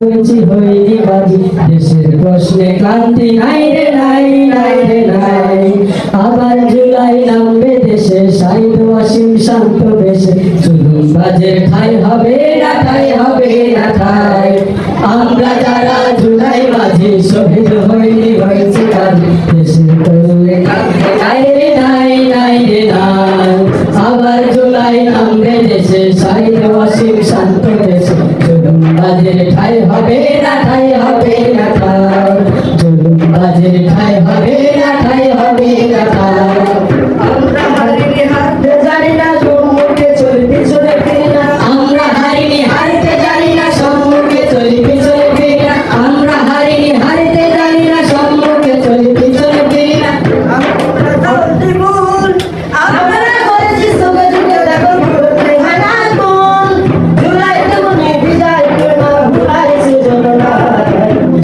হইনি বাজি দেশের প্রশ্নে ক্লান্তি নাই রে নাই নাই রে নাই। আবার জুলাই নামবে দেশে সাহিত্য অসীম শান্ত বেশে জুলুম বাজের ঠাই হবে না ঠাই হবে না ঠাই। আমরা যারা জুলাই মাঝি শহীদ হইনি হয়েছে কাজী দেশের তরুণে ক্লান্তি নাই রে নাই নাই রে নাই। আবার জুলাই নামবে দেশে সাহিত্য অসীম শান্ত বেশে জুলুম বাজের ঠাই হবে না ঠাই হবে না ঠাই। জুলুম বাজের ঠাই হবে না ঠাই হবে না ঠাই। আমরা হারিনি হারতে জানি না সম্মুখে চলি পিছনে ফিরি না। আমরা হারিনি হারতে জানি না সম্মুখে চলি পিছনে ফিরি না। আমরা হারিনি হারতে জানি না সম্মুখে চলি পিছনে ফিরি না। আমরা করেছি সবে যুগে দেখো ভুলতে হয় না কোন জুলাই তেমনি বিদায় করো ভুলাইছি জনতা।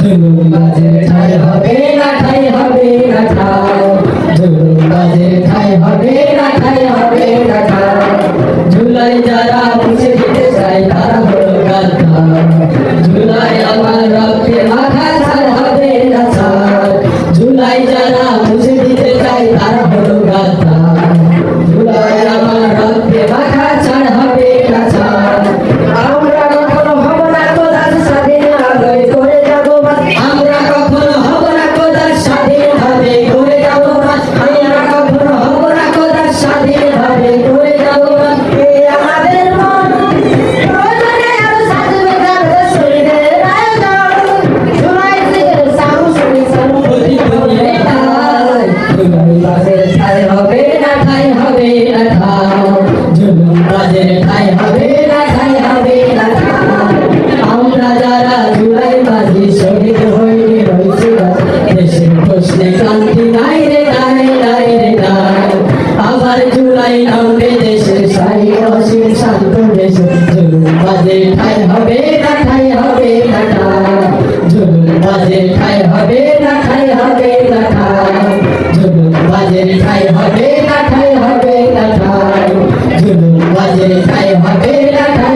জুলুম বাজের ঠাই হবে না ঠাই হবে না ঠাই। জুলুম বাজের ঠাই হবে না ঠাই হবে না ঠাই। জুলাই যারা মুছে দিতে চায় তারা হলো গাদ্দার। জুলাই আমার রক্তে মাথা ছাড় হবে না ছাড়। জুলাই যারা মুছে দিতে চায় তারা হলো গাদ্দার। জুলাই আমার রক্তে মাথা ছাড় হবে না ছাড়। আমরা কখনো হব না খোদার স্বাধীন আদায় করে যাবো বাস। আমরা কখনো হব না খোদার স্বাধীন ভাবে করে যাবো বাস। আমরা কখনো হব না খোদার স্বাধীন ভাবে করে যাবো বাস। এই আমাদের মন প্রয়োজনে আরো সাজবে গানটা শরীরের আয়োজন। জুলাই থেকে সাহস মিশন প্রতিধ্বনি ঠাই। জুলাই বাজের ঠাই হবে না ঠাই হবে না ঠাই। জুলুম বাজের ঠাই হবে না ঠাই হবে না ঠাই। আমরা যারা জুলাই মাঝি শহীদ হইনি হয়েছে দেশের প্রশ্নে ক্লান্তি নাই রে নাই নাই রে নাই। আবার জুলাই নামবে দেশে সাহিত্য অসীম শান্ত দেশে জুলুম বাজের ঠাই হবে না ঠাই হবে না ঠাই। জুলুম বাজের ঠাই হবে না ঠাই হবে না ঠাই। জুলুম বাজের ঠাই হবে না ঠাই হবে না ঠাই। জুলুম বাজের ঠাই হবে না ঠাই।